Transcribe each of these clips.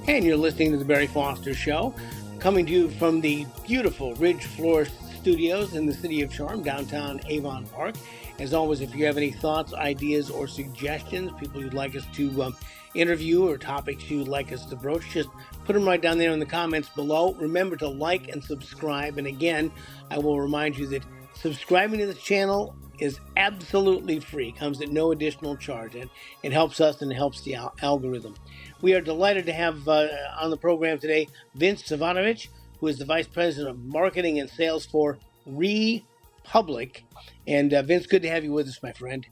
and you're listening to The Barry Foster Show, coming to you from the beautiful Ridge Floor Studios in the city of Charm, downtown Avon Park. As always, if you have any thoughts, ideas, or suggestions, people you'd like us to interview or topics you'd like us to broach, just put them right down there in the comments below. Remember to like and subscribe. And again, I will remind you that subscribing to this channel is absolutely free, comes at no additional charge, and it helps us and it helps the algorithm. We are delighted to have on the program today Vince Cvijanovic, who is the Vice President of Marketing and Sales for Republic. And Vince, good to have you with us, my friend.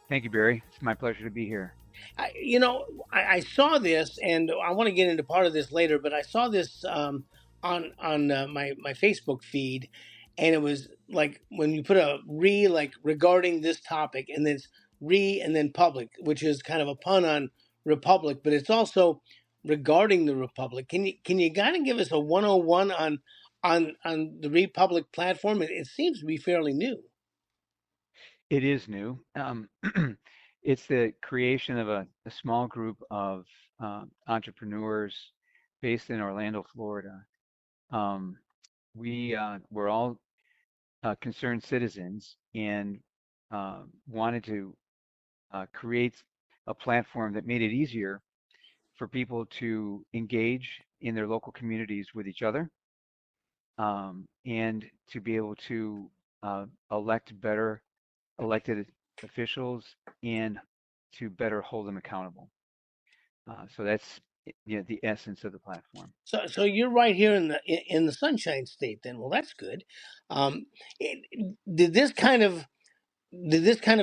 Thank you, Barry. It's my pleasure to be here. I saw this, and I want to get into part of this later, but I saw this on my Facebook feed, and it was like when you put a like regarding this topic, and then it's and then public, which is kind of a pun on republic, but it's also regarding the republic. Can you kind of give us a 101 on the Republic platform? It seems to be fairly new. It is new. It's the creation of a small group of entrepreneurs based in Orlando, Florida. Um, we're all concerned citizens and wanted to create a platform that made it easier for people to engage in their local communities with each other, and to be able to elect better elected officials and to better hold them accountable. So that's the essence of the platform. So you're right here in the Sunshine State, then. Well, that's good. Um, did this kind of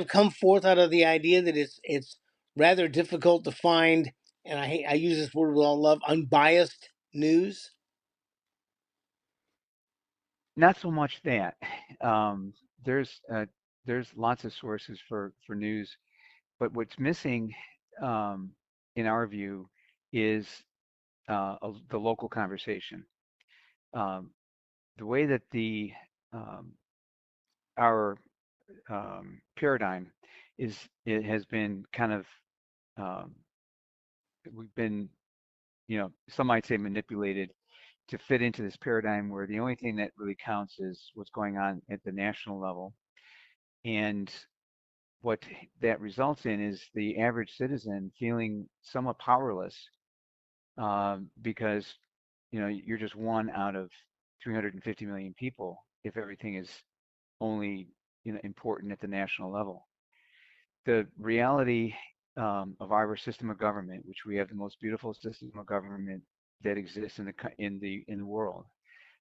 come forth out of the idea that it's rather difficult to find, and I use this word with all love, unbiased news? Not so much that. Um, there's there's lots of sources for news, but what's missing, um, in our view, is the local conversation. Um, the way that the our paradigm it has been kind of, um, we've been, some might say, manipulated to fit into this paradigm where the only thing that really counts is what's going on at the national level. And what that results in is the average citizen feeling somewhat powerless, because you're just one out of 350 million people if everything is only important at the national level. The reality, of our system of government, which we have the most beautiful system of government that exists in the world,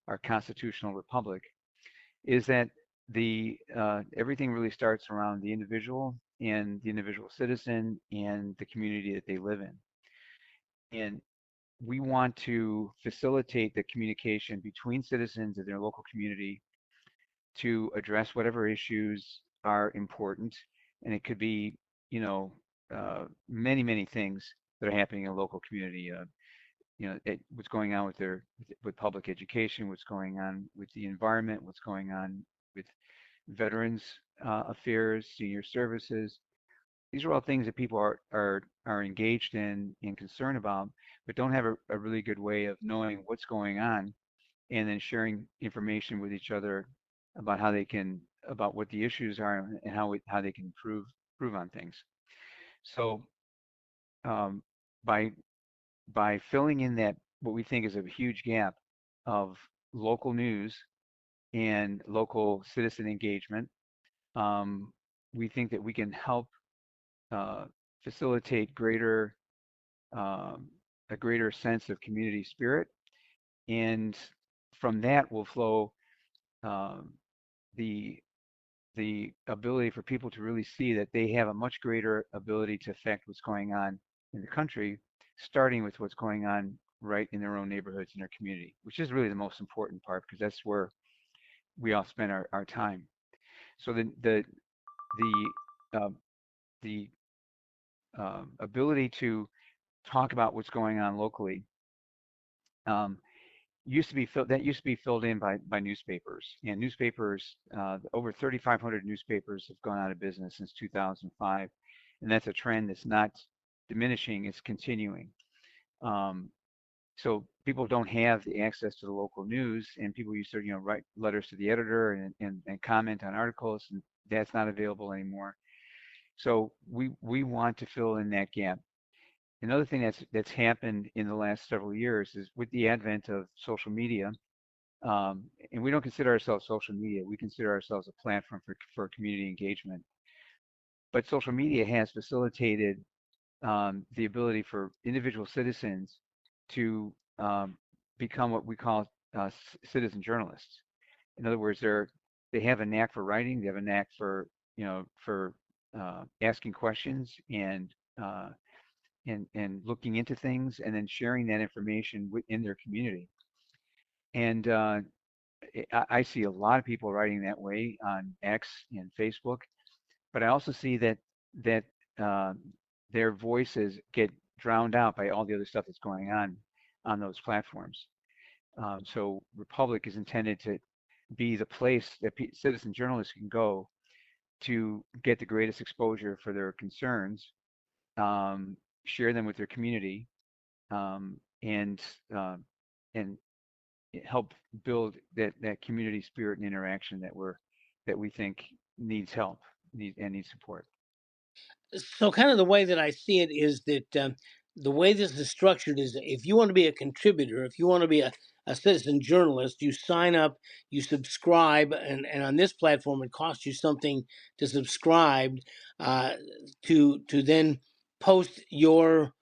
our constitutional republic, is that the everything really starts around the individual and the individual citizen and the community that they live in. And we want to facilitate the communication between citizens and their local community to address whatever issues are important. And it could be, you know, many things that are happening in a local community. What's going on with public education, what's going on with the environment, what's going on with veterans affairs, senior services. These are all things that people are engaged in and concerned about, but don't have a really good way of knowing what's going on and then sharing information with each other about about what the issues are and how they can improve on things. So, um, by filling in that, what we think is a huge gap of local news and local citizen engagement, um, we think that we can help uh, facilitate um, a greater sense of community spirit, and from that will flow, um, the ability for people to really see that they have a much greater ability to affect what's going on in the country, starting with what's going on right in their own neighborhoods and their community, which is really the most important part because that's where we all spend our time. So the uh, the ability to talk about what's going on locally, um, used to be filled in by newspapers, and newspapers, over 3,500 newspapers have gone out of business since 2005, and that's a trend that's not diminishing, it's continuing. Um, so people don't have the access to the local news, and people used to, write letters to the editor and comment on articles, and that's not available anymore. So we want to fill in that gap. Another thing that's happened in the last several years is with the advent of social media, and we don't consider ourselves social media. We consider ourselves a platform for community engagement. But social media has facilitated the ability for individual citizens to become what we call citizen journalists. In other words, they have a knack for writing. They have a knack for asking questions uh, and looking into things and then sharing that information within their community. And I see a lot of people writing that way on X and Facebook, but I also see that uh, their voices get drowned out by all the other stuff that's going on those platforms. So Republic is intended to be the place that citizen journalists can go to get the greatest exposure for their concerns, share them with their community, um, and uh, and help build that community spirit and interaction that we think needs help, needs support. So kind of the way that I see it is that the way this is structured is if you want to be a contributor, if you want to be a citizen journalist, you sign up, you subscribe, and on this platform it costs you something to subscribe uh, to then post your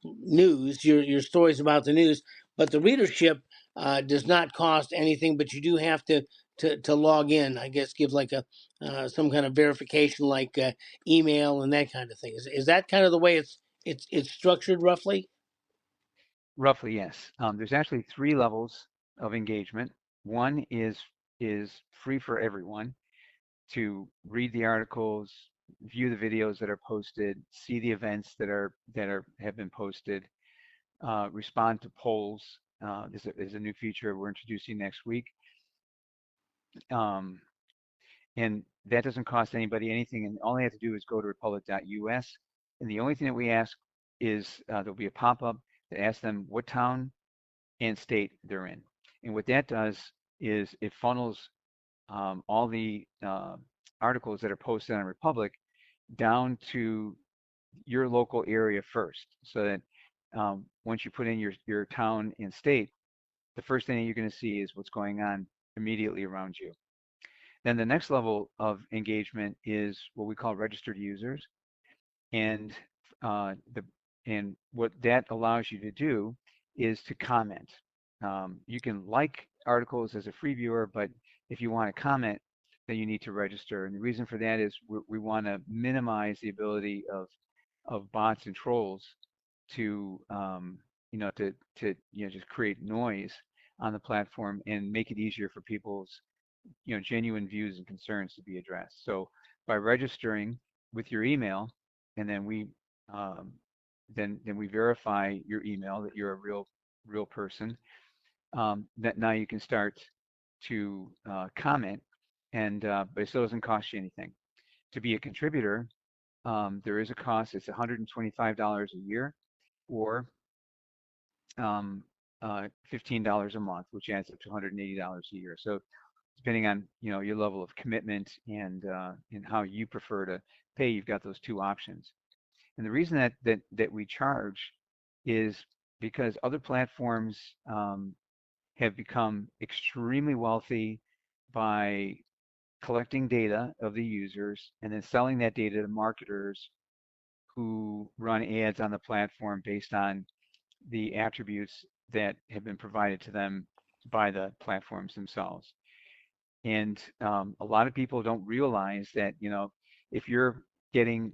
news, your stories about the news. But the readership does not cost anything, but you do have to log in. I guess give like a some kind of verification like email and that kind of thing. Is that kind of the way it's structured roughly? Roughly, yes. There's actually three levels of engagement. One is free for everyone to read the articles, view the videos that are posted, see the events that are have been posted, respond to polls. There's a new feature we're introducing next week, um, and that doesn't cost anybody anything. And all they have to do is go to republic.us, and the only thing that we ask is there'll be a pop-up that asks them what town and state they're in. And what that does is it funnels all the articles that are posted on Republic down to your local area first, so that once you put in your town and state, the first thing that you're going to see is what's going on immediately around you. Then the next level of engagement is what we call registered users, and the and what that allows you to do is to comment. You can like articles as a free viewer, but if you want to comment, then you need to register. And the reason for that is we want to minimize the ability of bots and trolls to just create noise on the platform and make it easier for people's genuine views and concerns to be addressed. So by registering with your email, and then um, we verify your email that you're a real person. That now you can start to comment, and but it still doesn't cost you anything. To be a contributor, there is a cost. It's $125 a year, or um, $15 a month, which adds up to $180 a year. So depending on your level of commitment and how you prefer to pay, you've got those two options. And the reason that we charge is because other platforms have become extremely wealthy by collecting data of the users and then selling that data to marketers who run ads on the platform based on the attributes that have been provided to them by the platforms themselves. And a lot of people don't realize that, if you're getting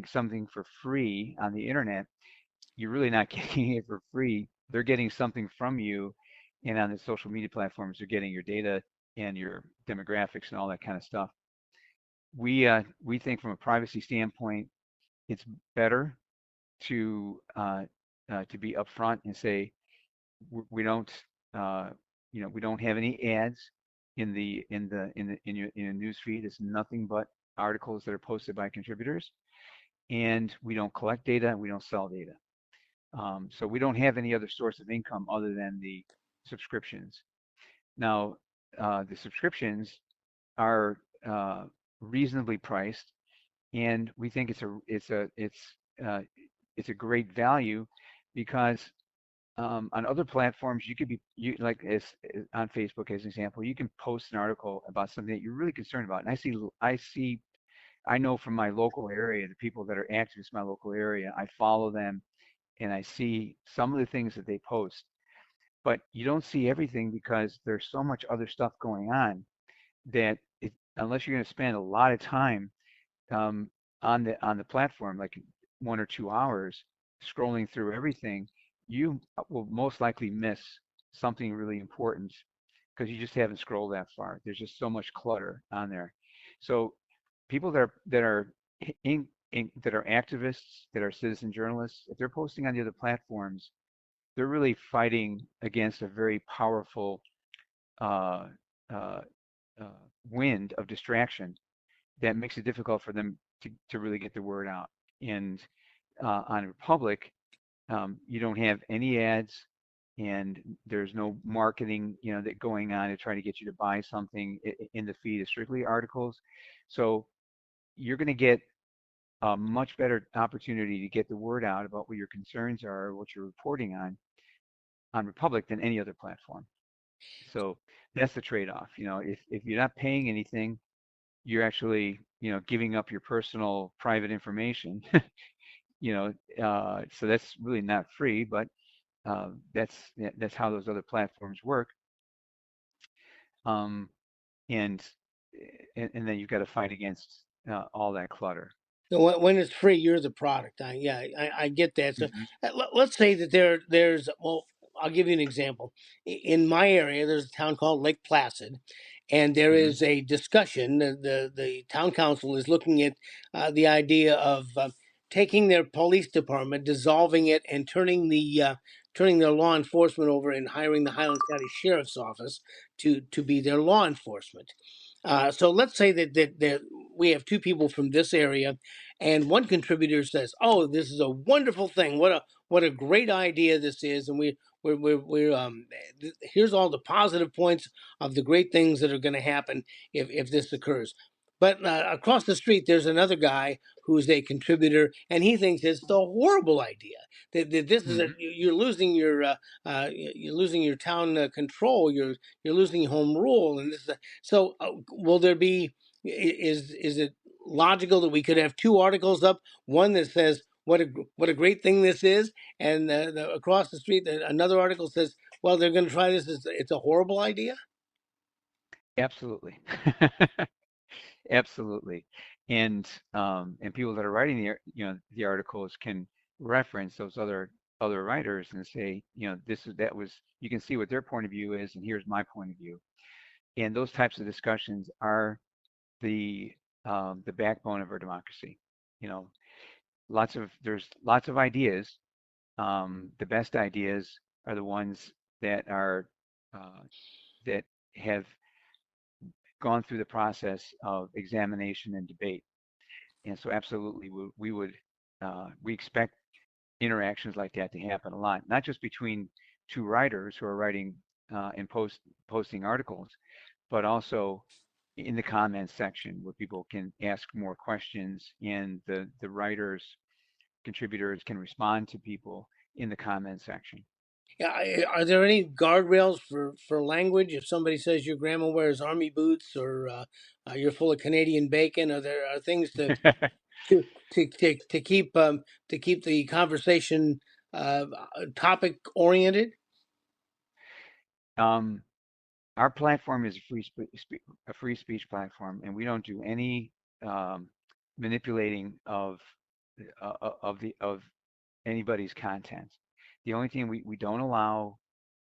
something for free on the internet, you're really not getting it for free. They're getting something from you, and on the social media platforms, they're getting your data and your demographics and all that kind of stuff. We think from a privacy standpoint, it's better to be upfront and say we don't uh, we don't have any ads in your news feed. It's nothing but articles that are posted by contributors, and we don't collect data, and we don't sell data. So we don't have any other source of income other than the subscriptions. Now, the subscriptions are reasonably priced, and we think uh, it's a great value because on other platforms you could be you like as on Facebook as an example, you can post an article about something that you're really concerned about, and I know from my local area the people that are activists in my local area. I follow them and I see some of the things that they post, but you don't see everything because there's so much other stuff going on that unless you're going to spend a lot of time um, on the platform, like 1 or 2 hours scrolling through everything, you will most likely miss something really important because you just haven't scrolled that far. There's just so much clutter on there. So people that are that are activists, that are citizen journalists, if they're posting on the other platforms, they're really fighting against a very powerful uh, uh, uh, wind of distraction that makes it difficult for them to really get the word out. And on Republic, you don't have any ads, and there's no marketing, that going on to try to get you to buy something in the feed. It's strictly articles. So you're going to get a much better opportunity to get the word out about what your concerns are, what you're reporting on Republic than any other platform. So that's the trade-off. If you're not paying anything, you're actually, giving up your personal private information. you know, so that's really not free, but that's how those other platforms work. Um, and and then you've got to fight against all that clutter. So when it's free, you're the product. Yeah, I get that. So Hmm. let's say that there's well, I'll give you an example. In my area, there's a town called Lake Placid, and there Hmm. is a discussion. The town council is looking at the idea of taking their police department, dissolving it, and turning their law enforcement over and hiring the Highlands County Sheriff's Office to be their law enforcement. So let's say that we have two people from this area, and one contributor says, "Oh, this is a wonderful thing. What a great idea this is." And here's all the positive points of the great things that are going to happen if this occurs. But across the street, there's another guy who's a contributor, and he thinks it's the horrible idea that this is Hmm. you're losing you're losing your town control. You're losing home rule, and this is so. Will there be? Is it logical that we could have two articles up? One that says what a great thing this is, and across the street, another article says, well, they're going to try this. It's a horrible idea. Absolutely. Absolutely. And people that are writing the articles can reference those other writers and say, you can see what their point of view is, and here's my point of view. And those types of discussions are the the backbone of our democracy. You know, there's lots of ideas. The best ideas are the ones that are uh, that have gone through the process of examination and debate. And so absolutely we expect interactions like that to happen a lot, not just between two writers who are writing and posting articles, but also in the comments section where people can ask more questions and the writers, contributors can respond to people in the comment section. Yeah, are there any guardrails for language? If somebody says your grandma wears army boots or you're full of Canadian bacon, are things to to keep the conversation uh, topic oriented? um, our platform is a free speech platform, and we don't do any um, manipulating of anybody's content. The only thing we don't allow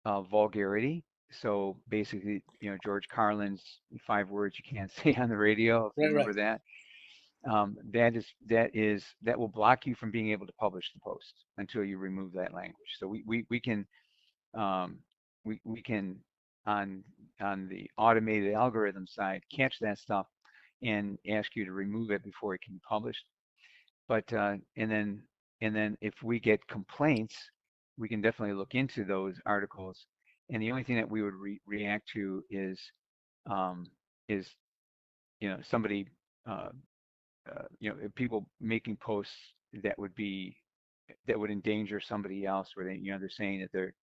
vulgarity. So basically, George Carlin's 5 words you can't say on the radio, if you Right, right. remember that. That will block you from being able to publish the post until you remove that language. So we can um, we can on the automated algorithm side catch that stuff and ask you to remove it before it can be published. But and then if we get complaints, we can definitely look into those articles. And the only thing that we would react to um, is somebody uh, people making posts that would be that would endanger somebody else, where they're saying that they're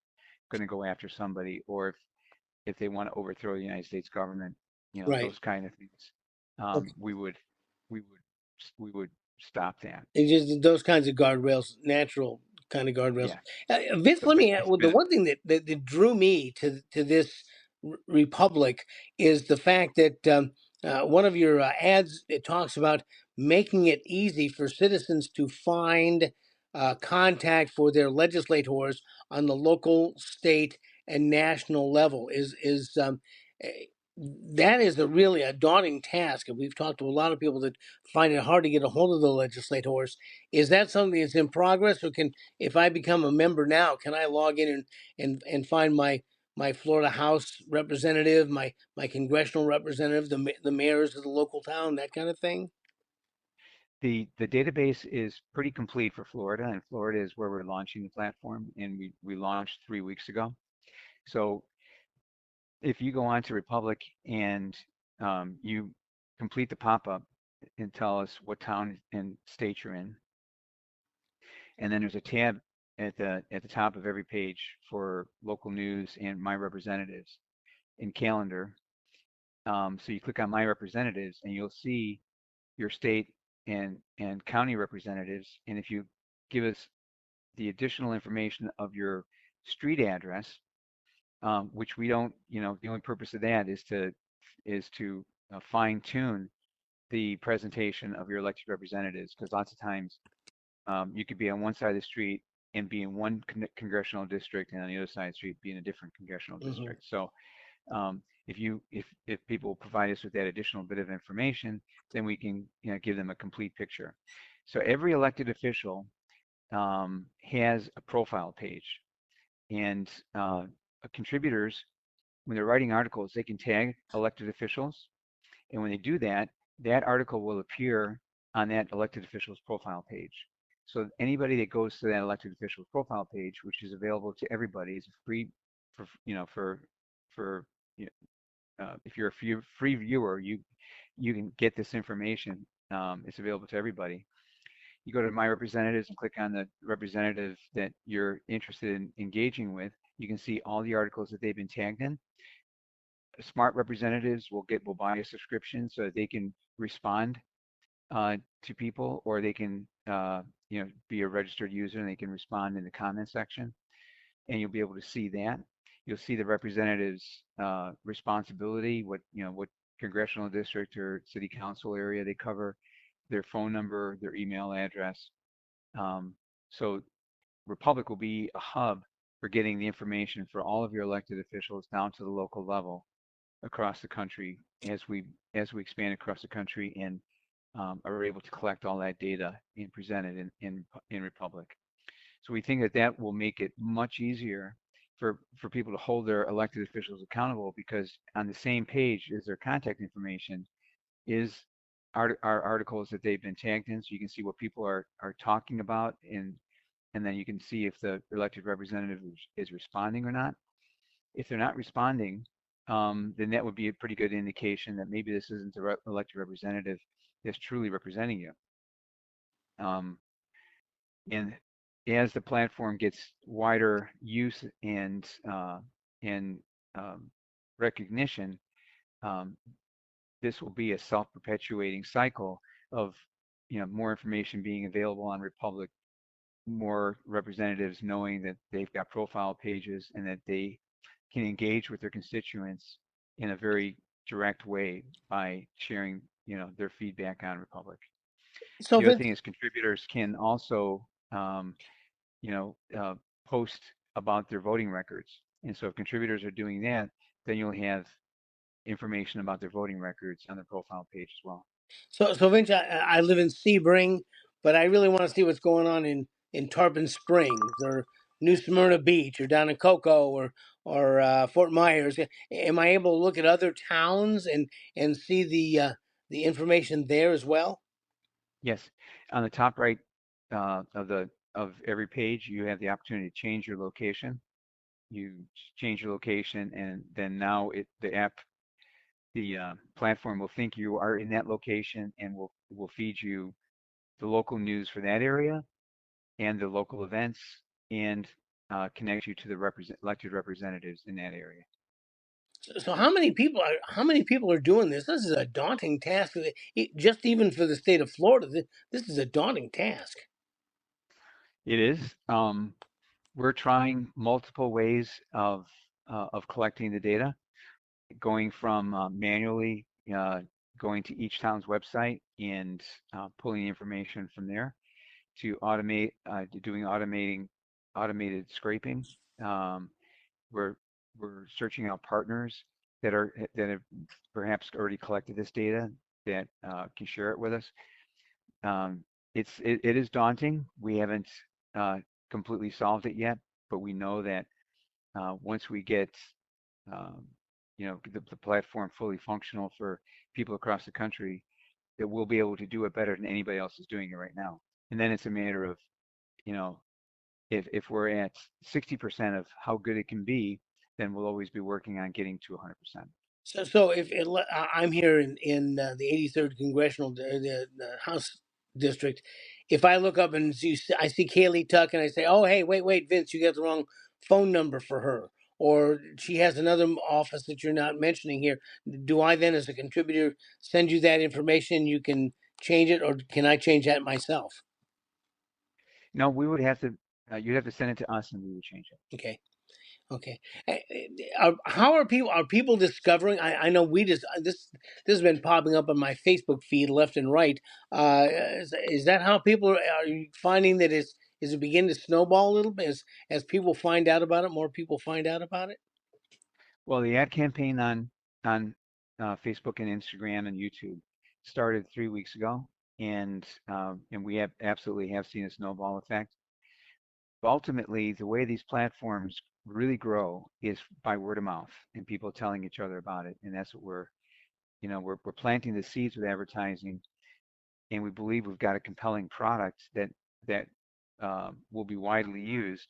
going to go after somebody, or if they want to overthrow the United States government, Right. those kind of things. Okay. We would we would stop that. It's just those kinds of guardrails, natural kind of guardrails. Yeah. Vince, So let me add, it's well, the been one thing that drew me to this republic is the fact that one of your ads, it talks about making it easy for citizens to find contact for their legislators on the local, state, and national level. Eh, that is really a daunting task, and we've talked to a lot of people that find it hard to get a hold of the legislators. Is that something that's in progress, or can, if I become a member now, can I log in and find my Florida House representative, my congressional representative, the mayors of the local town, that kind of thing? the database is pretty complete for Florida, and Florida is where we're launching the platform, and we launched 3 weeks ago. So if you go on to Republic and you complete the pop-up and tell us what town and state you're in, and then there's a tab at the top of every page for local news and my representatives in calendar. So you click on my representatives, and you'll see your state and county representatives. And if you give us the additional information of your street address, which we don't, the only purpose of that is to fine tune the presentation of your elected representatives, because lots of times you could be on one side of the street and be in one congressional district, and on the other side of the street be in a different congressional Hmm. district. So if people provide us with that additional bit of information, then we can give them a complete picture. So every elected official has a profile page, and contributors, when they're writing articles, they can tag elected officials, and when they do that, that article will appear on that elected official's profile page. So anybody that goes to that elected official's profile page, which is available to everybody, is free for for if you're a free viewer, you can get this information. It's available to everybody. You go to My Representatives and click on the representative that you're interested in engaging with. You can see all the articles that they've been tagged in. Smart representatives will buy a subscription so that they can respond to people, or they can be a registered user and they can respond in the comment section, and you'll be able to see that. You'll see the representative's responsibility, what congressional district or city council area they cover, their phone number, their email address. Um, so Republic will be a hub for getting the information for all of your elected officials down to the local level across the country, as we expand across the country and are able to collect all that data and present it in Republic. So we think that that will make it much easier for people to hold their elected officials accountable, because on the same page is their contact information, is our articles that they've been tagged in, so you can see what people are talking about, and then you can see if the elected representative is responding or not. If they're not responding, then that would be a pretty good indication that maybe this isn't the elected representative that's truly representing you. Um, and as the platform gets wider use and recognition, um, this will be a self-perpetuating cycle of more information being available on Republic, more representatives knowing that they've got profile pages and that they can engage with their constituents in a very direct way by sharing their feedback on Republic. So The other Vince, thing is contributors can also um, you know, uh, post about their voting records. And so if contributors are doing that, then you'll have information about their voting records on their profile page as well. so Vince, I live in Sebring, but I really want to see what's going on in Tarpon Springs or New Smyrna Beach or down in Cocoa or Fort Myers. Am I able to look at other towns and see the information there as well? Yes, on the top right of every page, you have the opportunity to change your location. You change your location, and then now the app, the platform will think you are in that location and will feed you the local news for that area and the local events and connect you to the elected representatives in that area. So how many people are doing this? This is a daunting task. Just even for the state of Florida, this is a daunting task. It is. We're trying multiple ways of collecting the data, going from manually going to each town's website and pulling the information from there to automate to doing automated scraping. Um, we're we're searching out partners that have perhaps already collected this data that can share it with us. Um, it is daunting. We haven't uh, completely solved it yet, but we know that once we get um, the platform fully functional for people across the country, that we'll be able to do it better than anybody else is doing it right now. And then it's a matter of, you know, if we're at 60% of how good it can be, then we'll always be working on getting to 100%. So if I'm here in the 83rd congressional the House district, if I look up and I see Kaylee Tuck and I say, oh hey wait Vince, you got the wrong phone number for her, or she has another office that you're not mentioning here, do I then as a contributor send you that information? You can change it, or can I change that myself? No, we would have to, you'd have to send it to us and we would change it. Okay. Okay. How are people discovering? I know we just this has been popping up on my Facebook feed left and right. Is that how people are you finding that is it beginning to snowball a little bit as people find out about it? More people find out about it. Well, the ad campaign on Facebook and Instagram and YouTube started 3 weeks ago, and we have absolutely have seen a snowball effect. But ultimately, the way these platforms really grow is by word of mouth and people telling each other about it, and that's what we're planting the seeds with advertising, and we believe we've got a compelling product that will be widely used,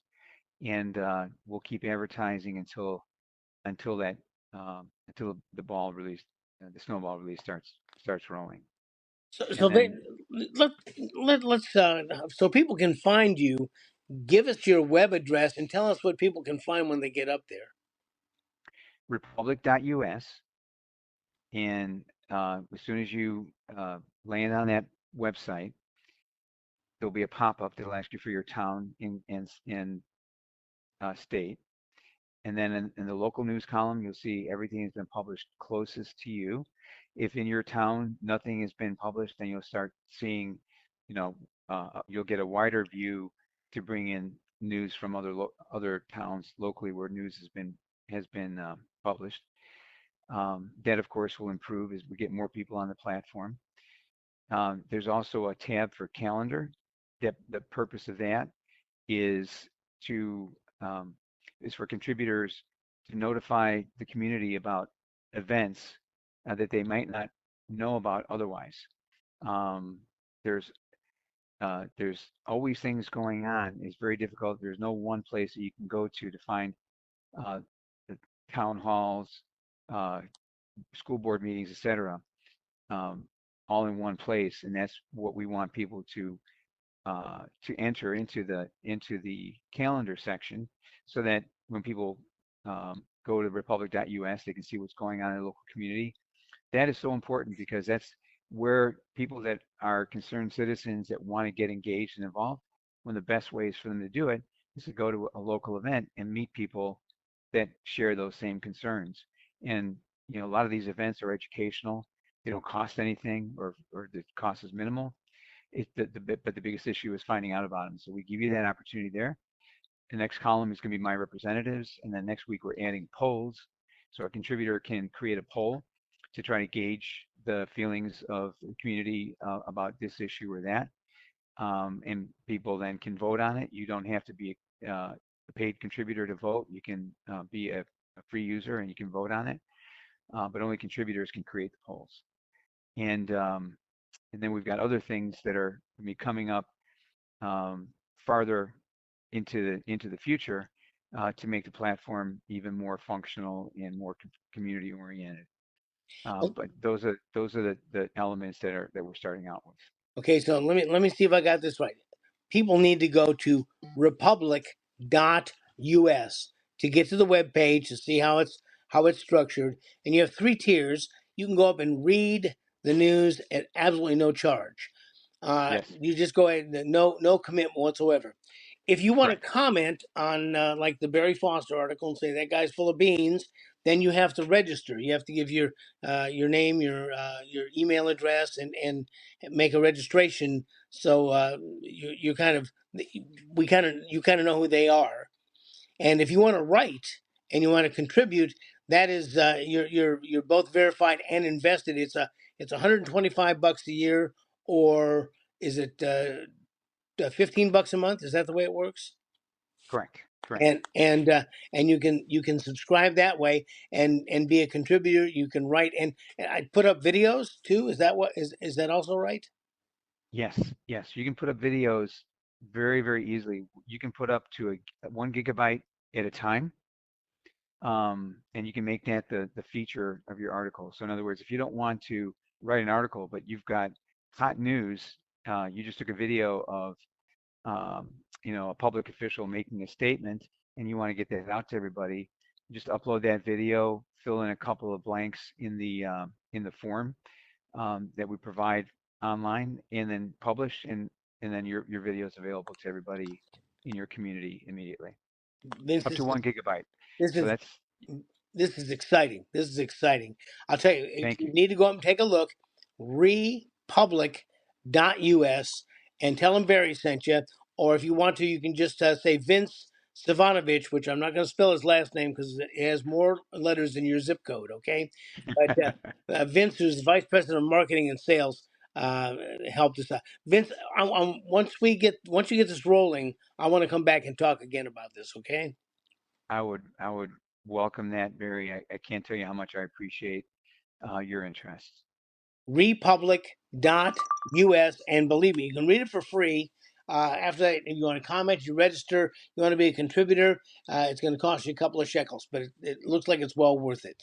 and we'll keep advertising until the ball really the snowball really starts rolling. So And they, then let let's so people can find you. Give us your web address and tell us what people can find when they get up there. republic.us, and as soon as you land on that website, there'll be a pop-up that'll ask you for your town and state. And then in the local news column, you'll see everything has been published closest to you. If in your town nothing has been published, then you'll start seeing, you'll get a wider view to bring in news from other towns locally where news has been published. That of course will improve as we get more people on the platform. There's also a tab for calendar. The purpose of that is to um, is for contributors to notify the community about events that they might not know about otherwise. Um, there's there's always things going on. It's very difficult. There's no one place that you can go to find uh, the town halls, uh, school board meetings, etc., um, all in one place, and that's what we want people to enter into the calendar section, so that when people go to republic.us, they can see what's going on in the local community. That is so important because that's where people that are concerned citizens that want to get engaged and involved, one of the best ways for them to do it is to go to a local event and meet people that share those same concerns. And a lot of these events are educational. They don't cost anything, or the cost is minimal. But the biggest issue is finding out about them. So we give you that opportunity there. The next column is going to be my representatives, and then next week we're adding polls. So a contributor can create a poll to try to gauge the feelings of the community about this issue or that, and people then can vote on it. You don't have to be a paid contributor to vote. You can be a free user and you can vote on it, but only contributors can create the polls. And And then we've got other things that are going to be coming up farther into the future to make the platform even more functional and more community oriented. But those are the elements that we're starting out with. Okay, so let me see if I got this right. People need to go to republic.us to get to the web page to see how it's structured. And you have three tiers. You can go up and read the news at absolutely no charge. Yes, You just go ahead, no commitment whatsoever. If you want to correct. comment on like the Barry Foster article and say that guy's full of beans, then you have to register. You have to give your name, your email address, and make a registration. So you kind of you kind of know who they are. And if you want to write and you want to contribute, that is you're both verified and invested. It's $125 a year, or is it $15 a month? Is that the way it works? Correct. Correct. And you can subscribe that way and be a contributor. You can write, and I put up videos too. Is that what is that also right? Yes, yes. You can put up videos very, very easily. You can put up to a 1 gigabyte at a time, and you can make that the feature of your article. So in other words, if you don't want to write an article, but you've got hot news, you just took a video of um, a public official making a statement, and you want to get that out to everybody, you just upload that video, fill in a couple of blanks in the form that we provide online, and then publish, and then your video is available to everybody in your community immediately, Vince, up to 1 gigabyte. this So is that's this is exciting. This is exciting. I'll tell you, thank you you. need to go up and take a look. Republic.us and tell them Barry sent you. Or if you want to, you can just say Vince Cvijanovic, which I'm not going to spell his last name because it has more letters than your zip code, okay? But Vince, who's the Vice President of Marketing and Sales, helped us out. Vince, once you get this rolling, I want to come back and talk again about this, okay? I would welcome that, Barry. I can't tell you how much I appreciate your interest. republic.us, and believe me, you can read it for free. After that, if you want to comment, you register, you want to be a contributor, it's going to cost you a couple of shekels, but it looks like it's well worth it.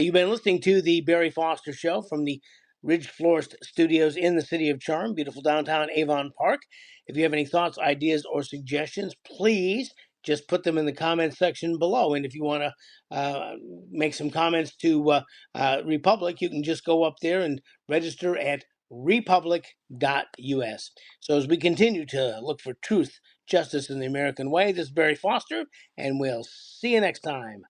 You've been listening to the Barry Foster Show from the Ridge Florist Studios in the City of Charm, beautiful downtown Avon Park. If you have any thoughts, ideas, or suggestions, please just put them in the comments section below. And if you want to make some comments to Republic, you can just go up there and register at republic.us. So as we continue to look for truth, justice, and the American way, this is Barry Foster, and we'll see you next time.